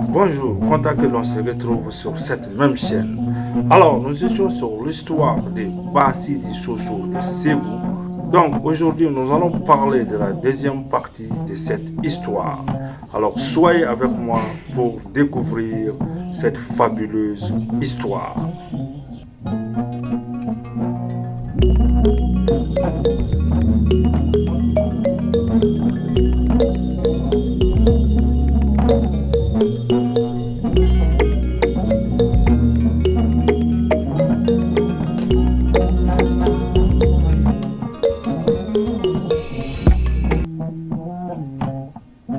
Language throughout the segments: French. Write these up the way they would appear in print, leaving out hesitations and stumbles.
Bonjour, content que l'on se retrouve sur cette même chaîne. Alors, nous étions sur l'histoire de Bassidi Soso et Ségou. Donc, aujourd'hui, nous allons parler de la deuxième partie de cette histoire. Alors, soyez avec moi pour découvrir cette fabuleuse histoire.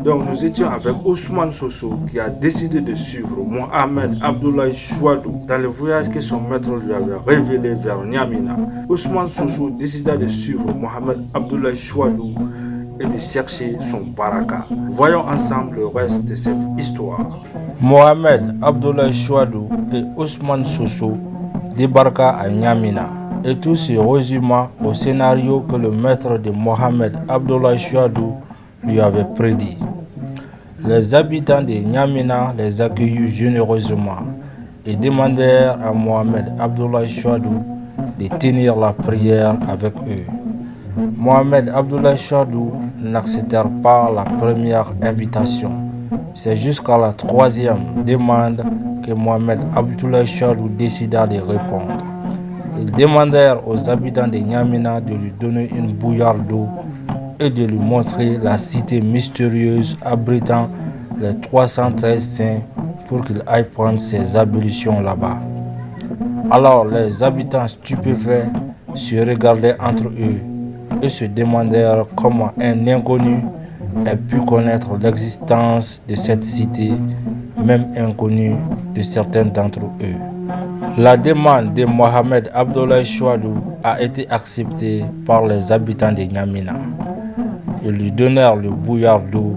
Donc nous étions avec Ousmane Soso qui a décidé de suivre Mohamed Abdoulaye Chouadou dans le voyage que son maître lui avait révélé vers Niamina. Ousmane Soso décida de suivre Mohamed Abdoulaye Chouadou et de chercher son baraka. Voyons ensemble le reste de cette histoire. Mohamed Abdoulaye Chouadou et Ousmane Soso débarqua à Niamina. Et tout se résuma au scénario que le maître de Mohamed Abdoulaye Chouadou lui avait prédit. Les habitants de Niamina les accueillirent généreusement et demandèrent à Mohamed Abdoulaye Chouadou de tenir la prière avec eux. Mohamed Abdoulaye Chouadou n'accepta pas la première invitation. C'est jusqu'à la troisième demande que Mohamed Abdoulaye Chouadou décida de répondre. Ils demandèrent aux habitants de Niamina de lui donner une bouillarde d'eau et de lui montrer la cité mystérieuse abritant les 313 saints pour qu'il aille prendre ses ablutions là-bas. Alors les habitants stupéfaits se regardaient entre eux et se demandèrent comment un inconnu ait pu connaître l'existence de cette cité, même inconnue de certains d'entre eux. La demande de Mohamed Abdoulaye Chouadou a été acceptée par les habitants de Niamina. Ils lui donnèrent le bouillard d'eau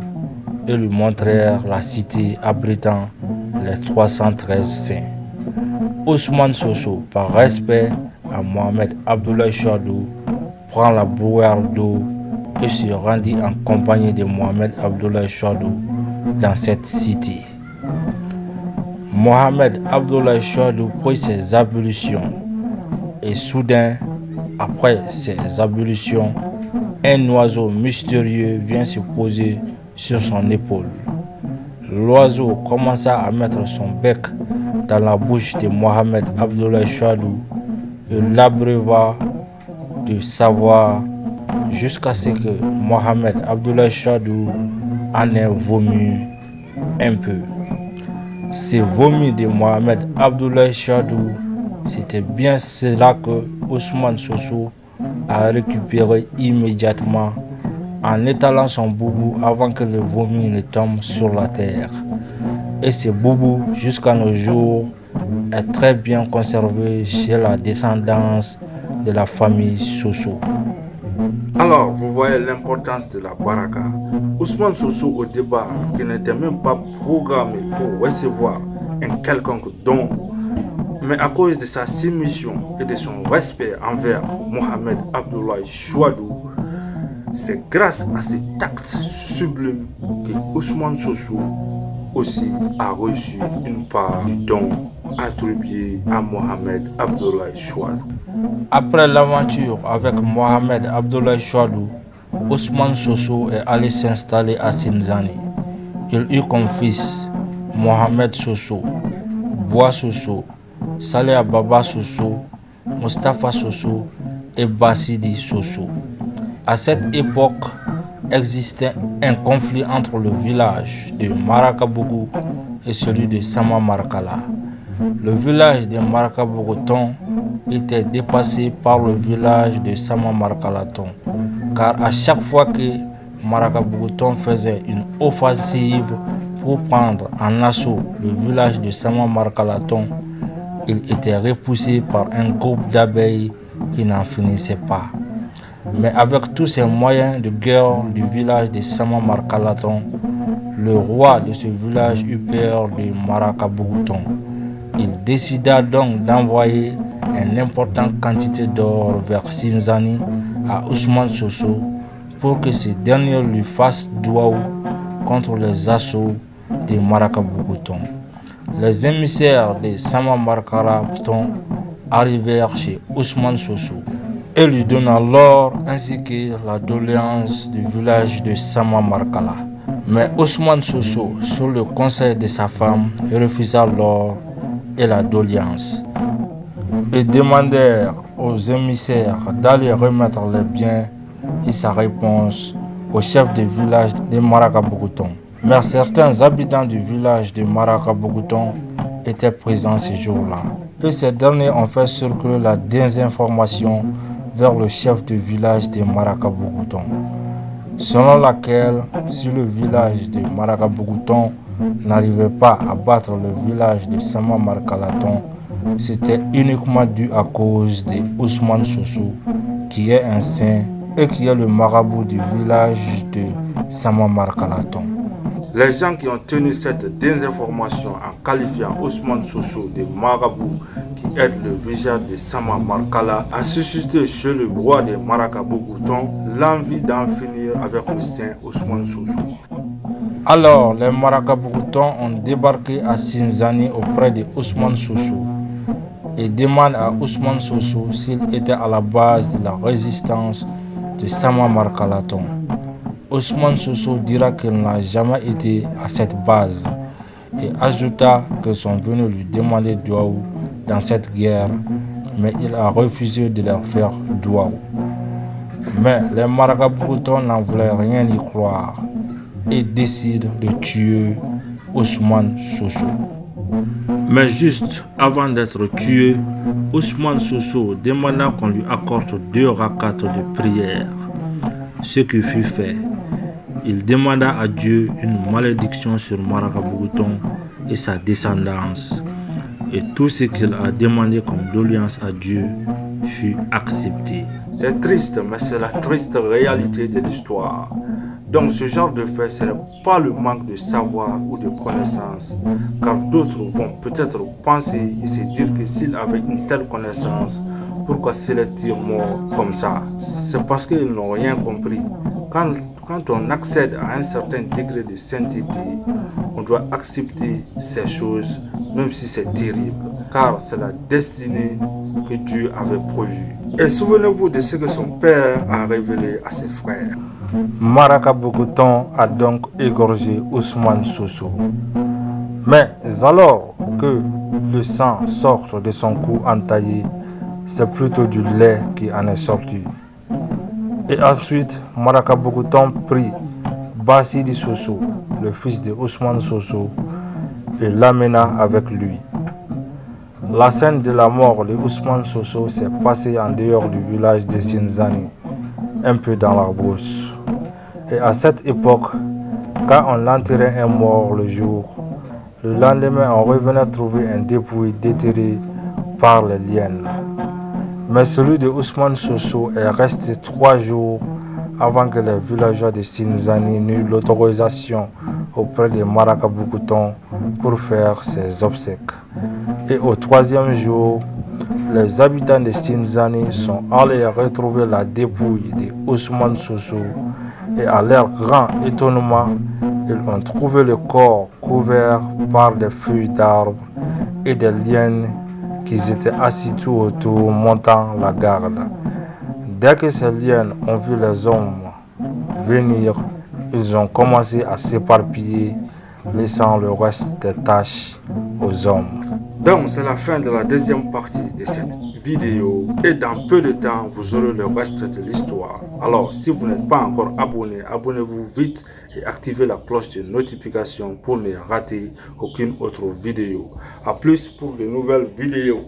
et lui montrèrent la cité abritant les 313 saints. Ousmane Soso, par respect à Mohamed Abdoulaye Chouadou, prend la bouillarde d'eau et se rendit en compagnie de Mohamed Abdoulaye Chouadou dans cette cité. Mohamed Abdoulaye Chouadou prit ses ablutions et soudain, après ses ablutions, un oiseau mystérieux vient se poser sur son épaule. L'oiseau commença à mettre son bec dans la bouche de Mohamed Abdoulaye Chouadou et l'abreuva de savoir jusqu'à ce que Mohamed Abdoulaye Chouadou en ait vomi un peu. Ces vomis de Mohamed Abdoulaye Chouadou, c'était bien cela que Ousmane Soso a récupéré immédiatement en étalant son boubou avant que le vomi ne tombe sur la terre. Et ce boubou, jusqu'à nos jours, est très bien conservé chez la descendance de la famille Soso. Alors, vous voyez l'importance de la baraka. Ousmane Soso au départ, qui n'était même pas programmé pour recevoir un quelconque don, mais à cause de sa soumission et de son respect envers Mohamed Abdoulaye Chouadou, c'est grâce à cet acte sublime que Ousmane Soso aussi a reçu une part du don attribué à Mohamed Abdoulaye Chouadou. Après l'aventure avec Mohamed Abdoulaye Chouadou, Ousmane Soso est allé s'installer à Sinzani. Il eut comme fils Mohamed Soso, Bois Soso, Saleh Baba Soso, Mustapha Soso et Bassidi Soso. À cette époque, existait un conflit entre le village de Marakabougou et celui de Sama Markala. Le village de Marakabougouton était dépassé par le village de Sama Markalaton, car à chaque fois que Marakabougouton faisait une offensive pour prendre en assaut le village de Sama Markalaton, il était repoussé par un groupe d'abeilles qui n'en finissait pas. Mais avec tous ces moyens de guerre du village de Sama Markalaton, le roi de ce village eut peur de Marakabougouton. Il décida donc d'envoyer une importante quantité d'or vers Sinzani à Ousmane Soso pour que ce dernier lui fasse douaou contre les assauts de Maracaboucouton. Les émissaires de Sama Marcalaton arrivèrent chez Ousmane Soso et lui donnèrent l'or ainsi que la doléance du village de Sama Marcala. Mais Ousmane Soso, sur le conseil de sa femme, refusa l'or et la doléance et demandèrent aux émissaires d'aller remettre les biens et sa réponse au chef de village de Maracaboucouton. Mais certains habitants du village de Maracaboucouton étaient présents ce jour-là. Et ces derniers ont fait circuler la désinformation vers le chef de village de Maracaboucouton, selon laquelle si le village de Maracaboucouton n'arrivait pas à battre le village de Sama Marcalaton, c'était uniquement dû à cause de Ousmane Soso, qui est un saint et qui est le marabout du village de Sama Marcalaton. Les gens qui ont tenu cette désinformation en qualifiant Ousmane Soso de marabout qui aide le village de Sama Marcala a suscité chez le roi de Maracaboucouton l'envie d'en finir avec le saint Ousmane Soso. Alors les Maracaboucoutons ont débarqué à Sinzani auprès de Ousmane Soso et demandent à Ousmane Soso s'il était à la base de la résistance de Sama Marcalaton. Ousmane Soso dira qu'il n'a jamais été à cette base et ajouta qu'ils sont venus lui demander Douaou dans cette guerre, mais il a refusé de leur faire Douaou. Mais les Maracaboucoutons n'en voulaient rien y croire et décident de tuer Ousmane Soso. Mais juste avant d'être tué, Ousmane Soso demanda qu'on lui accorde 2 rakats de prière, ce qui fut fait. Il demanda à Dieu une malédiction sur Maracaboucouton et sa descendance. Et tout ce qu'il a demandé comme doléance à Dieu fut accepté. C'est triste, mais c'est la triste réalité de l'histoire. Donc ce genre de fait, ce n'est pas le manque de savoir ou de connaissance, car d'autres vont peut-être penser et se dire que s'ils avaient une telle connaissance, pourquoi serait-il mort comme ça? C'est parce qu'ils n'ont rien compris. Quand on accède à un certain degré de sainteté, on doit accepter ces choses, même si c'est terrible, car c'est la destinée que Dieu avait prévue. Et souvenez-vous de ce que son père a révélé à ses frères. Maracaboucouton a donc égorgé Ousmane Soso. Mais alors que le sang sort de son cou entaillé, c'est plutôt du lait qui en est sorti. Et ensuite, Maracaboucouton prit Bassidi Soso, le fils de Ousmane Soso, et l'amena avec lui. La scène de la mort de Ousmane Soso s'est passée en dehors du village de Sinzani, un peu dans la brousse. Et à cette époque, quand on enterrait un mort le jour, le lendemain on revenait trouver un dépouille déterré par les liens. Mais celui de Ousmane Soso est resté 3 jours avant que les villageois de Sinzani n'eurent l'autorisation auprès de Maracaboucouton pour faire ses obsèques. Et au 3e jour, les habitants de Sinzani sont allés retrouver la dépouille de Ousmane Soso et à leur grand étonnement, ils ont trouvé le corps couvert par des feuilles d'arbres et des liens qui étaient assis tout autour montant la garde. Dès que ces liens ont vu les hommes venir, ils ont commencé à s'éparpiller, laissant le reste des tâches aux hommes. Donc c'est la fin de la deuxième partie de cette vidéo et dans peu de temps vous aurez le reste de l'histoire. Alors si vous n'êtes pas encore abonné, abonnez-vous vite et activez la cloche de notification pour ne rater aucune autre vidéo. A plus pour de nouvelles vidéos.